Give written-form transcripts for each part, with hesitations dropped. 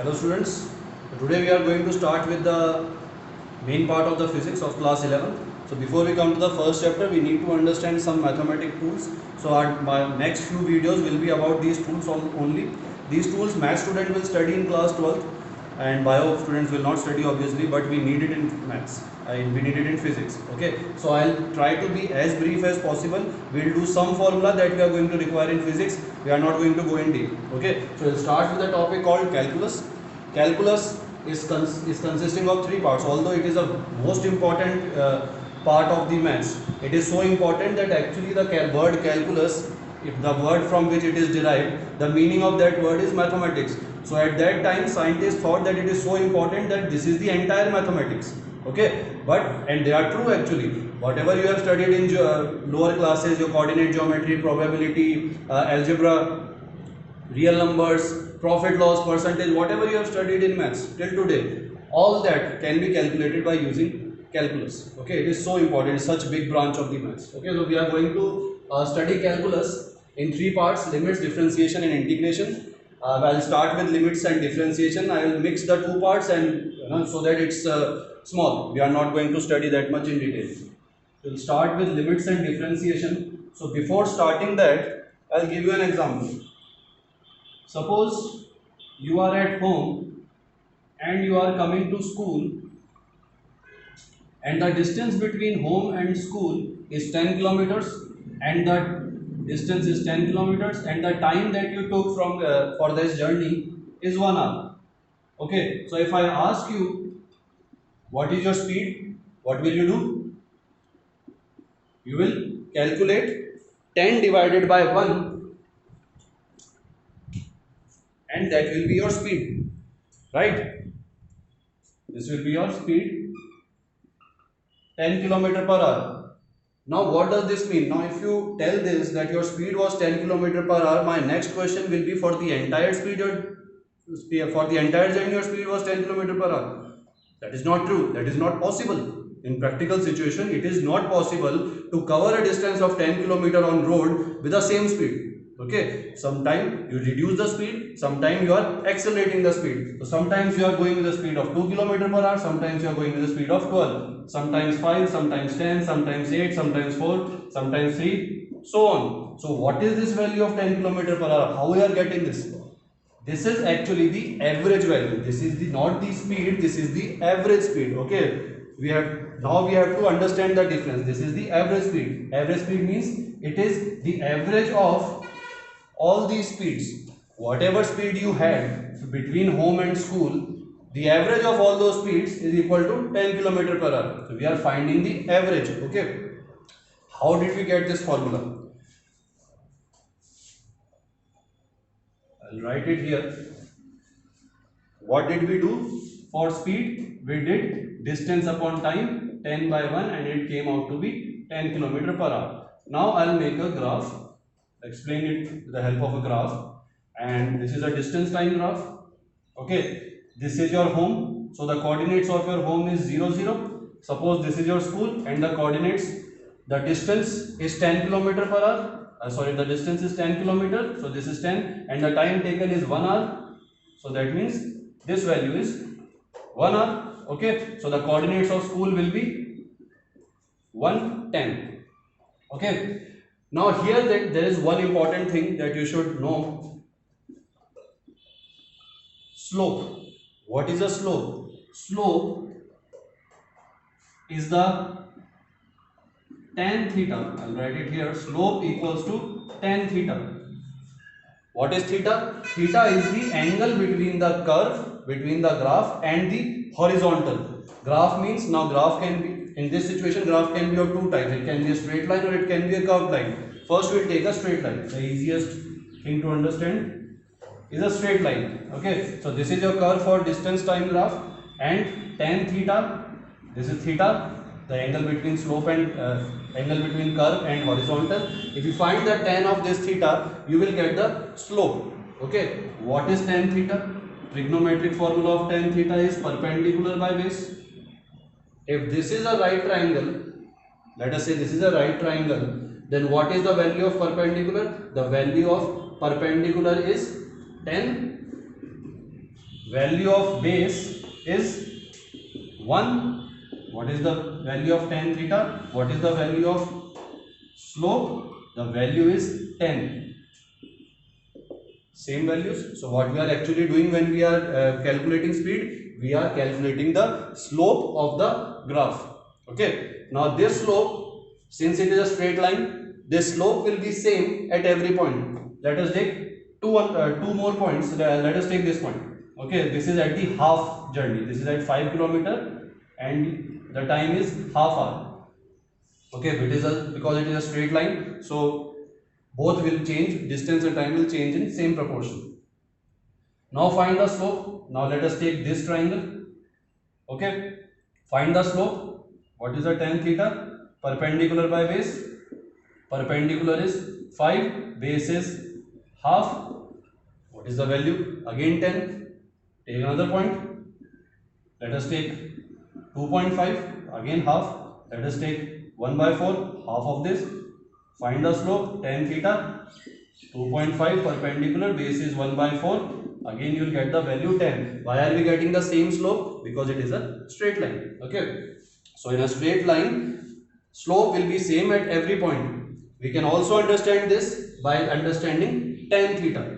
Hello students, today we are going to start with the main part of the physics of class 11. So before we come to the first chapter, we need to understand some mathematic tools. So my next few videos will be about these tools only. These tools math student will study in class 12 and bio students will not study obviously, but we need it in maths. We need it in physics. Okay, so I'll try to be as brief as possible. We'll do some formula that we are going to require in physics. We are not going to go in deep. Okay, so we'll start with a topic called calculus. Calculus is consisting of three parts. Although it is a most important part of the maths, it is so important that actually the word calculus, if the word from which it is derived, the meaning of that word is mathematics. So at that time scientists thought that it is so important that this is the entire mathematics. Okay, but and they are true actually. Whatever you have studied in lower classes, your coordinate geometry, probability, algebra, real numbers, profit loss, percentage, whatever you have studied in maths till today, all that can be calculated by using calculus. Okay, it is so important. It's such a big branch of the maths. Okay, so we are going to study calculus in three parts: limits, differentiation, and integration. I'll start with limits and differentiation. I will mix the two parts and so that it's small. We are not going to study that much in detail. We'll start with limits and differentiation. So before starting that, I'll give you an example. Suppose you are at home and you are coming to school, and the distance between home and school is 10 kilometers, and the distance is 10 kilometers, and the time that you took from for this journey is 1 hour. Okay, so if I ask you what is your speed, what will you do? You will calculate 10 divided by 1 and that will be your speed, right? This will be your speed, 10 kilometer per hour. Now what does this mean? Now if you tell this that your speed was 10 kilometer per hour, my next question will be for the entire speed or for the entire journey your speed was 10 kilometer per hour. That is not true. That is not possible. In practical situation, it is not possible to cover a distance of 10 kilometer on road with the same speed. Okay, sometimes you reduce the speed, sometimes you are accelerating the speed. So sometimes you are going with the speed of 2 kilometer per hour, sometimes you are going with the speed of 12, sometimes 5, sometimes 10, sometimes 8, sometimes 4, sometimes 3, so on. So what is this value of 10 kilometer per hour? How we are getting this? This is actually the average value. This is the not the speed, this is the average speed. Okay, we have to understand the difference. This is the average speed. Average speed means it is the average of all these speeds. Whatever speed you had between home and school, the average of all those speeds is equal to 10 kilometer per hour. So we are finding the average. Okay, how did we get this formula? I'll write it here. What did we do for speed? We did distance upon time, 10 by 1, and it came out to be 10 kilometer per hour. Now I'll make a graph, explain it with the help of a graph, and this is a distance time graph. Okay, this is your home, so the coordinates of your home is 0, 0. Suppose this is your school and the coordinates, the distance is 10 kilometer per hour. The distance is 10 kilometer, so this is 10, and the time taken is 1 hour. So that means this value is 1 hour. Okay, so the coordinates of school will be 110. Okay, now here there is one important thing that you should know: slope. What is a slope? Slope is the tan theta. I'll write it here. Slope equals to tan theta. What is theta? Theta is the angle between the curve, between the graph and the horizontal. Graph means, now graph can be, in this situation graph can be of two types. It can be a straight line or it can be a curved line. First we'll take a straight line. The easiest thing to understand is a straight line. Okay, so this is your curve for distance time graph, and tan theta, this is theta, the angle between slope and angle between curve and horizontal. If you find the tan of this theta, you will get the slope. Okay, what is tan theta? Trigonometric formula of tan theta is perpendicular by base. If this is a right triangle, let us say this is a right triangle, then what is the value of perpendicular? The value of perpendicular is tan value of base is 1. What is the value of tan theta? What is the value of slope? The value is 10. Same values. So what we are actually doing when we are calculating speed, we are calculating the slope of the graph. Okay. Now this slope, since it is a straight line, this slope will be same at every point. Let us take two more points. Let us take this point. Okay, this is at the half journey. This is at 5 km and the time is half hour. Okay, because it is a straight line, so both will change. Distance and time will change in same proportion. Now find the slope. Now let us take this triangle. Okay, find the slope. What is the tan theta? Perpendicular by base. Perpendicular is 5, base is half. What is the value? Again 10. Take another point. Let us take 2.5. Again half. Let us take 1 by 4. Half of this. Find the slope. Tan theta. 2.5 perpendicular. Base is 1 by 4. Again you will get the value 10. Why are we getting the same slope? Because it is a straight line. Okay. So in a straight line, slope will be same at every point. We can also understand this by understanding tan theta.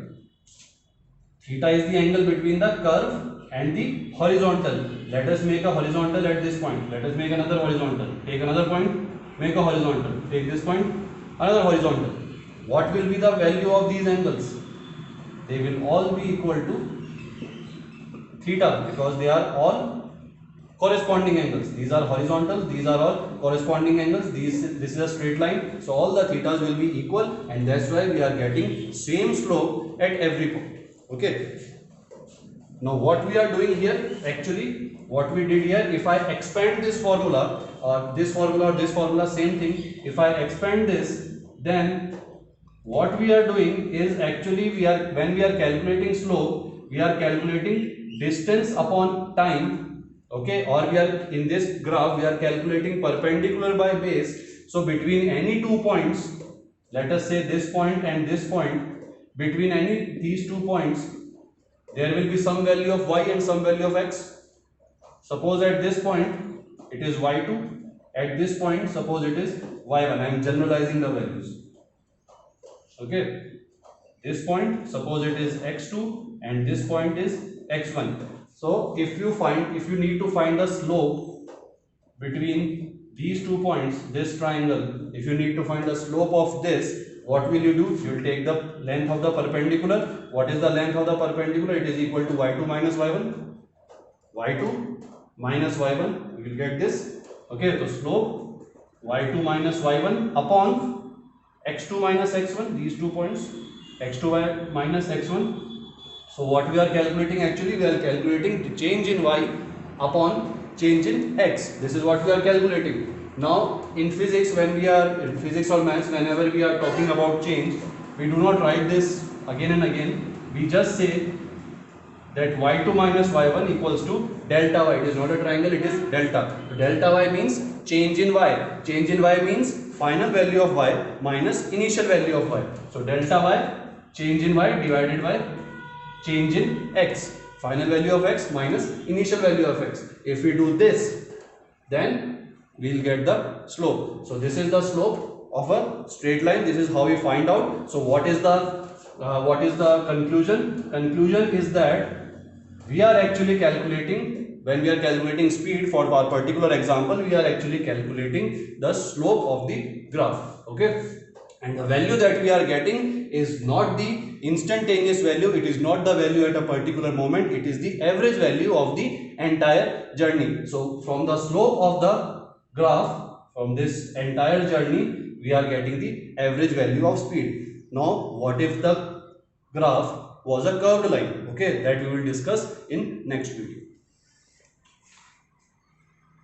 Theta is the angle between the curve and the horizontal. Let us make a horizontal at this point. Let us make another horizontal. Take another point, make a horizontal. Take this point, another horizontal. What will be the value of these angles? They will all be equal to theta because they are all corresponding angles. These are horizontals, these are all corresponding angles. This is a straight line, so all the thetas will be equal, and that's why we are getting same slope at every point. Okay. Now what we are doing here, actually what we did here, if I expand this formula or this formula, same thing. If I expand this, then what we are doing is actually when we are calculating slope, we are calculating distance upon time. Okay, or we are in this graph we are calculating perpendicular by base. So between any 2 points, let us say this point and this point, between these 2 points there will be some value of y and some value of x. Suppose at this point it is y2, at this point suppose it is y1. I am generalizing the values. Okay, this point suppose it is x2 and this point is x1. So if you need to find the slope between these 2 points, this triangle, if you need to find the slope of this, what will you do? You will take the length of the perpendicular. What is the length of the perpendicular? It is equal to y2 minus y1. y2 minus y1, you will get this. Okay, so slope y2 minus y1 upon x2 minus x1, these 2 points, x2 minus x1. So what we are calculating, actually we are calculating the change in y upon change in x. This is what we are calculating. Now in physics, in physics or maths, whenever we are talking about change, we do not write this again and again. We just say that y2 minus y1 equals to delta y. It is not a triangle, it is delta. So delta y means change in y. Change in y means final value of y minus initial value of y. So delta y, change in y divided by change in x. Final value of x minus initial value of x. If we do this, then we will get the slope. So this is the slope of a straight line. This is how we find out. So what is the conclusion? Conclusion is that we are actually calculating, when we are calculating speed for our particular example, we are actually calculating the slope of the graph. Okay, and the value that we are getting is not the instantaneous value, it is not the value at a particular moment, it is the average value of the entire journey. So from the slope of the graph, from this entire journey, we are getting the average value of speed. Now what if the graph was a curved line? Okay, that we will discuss in next video.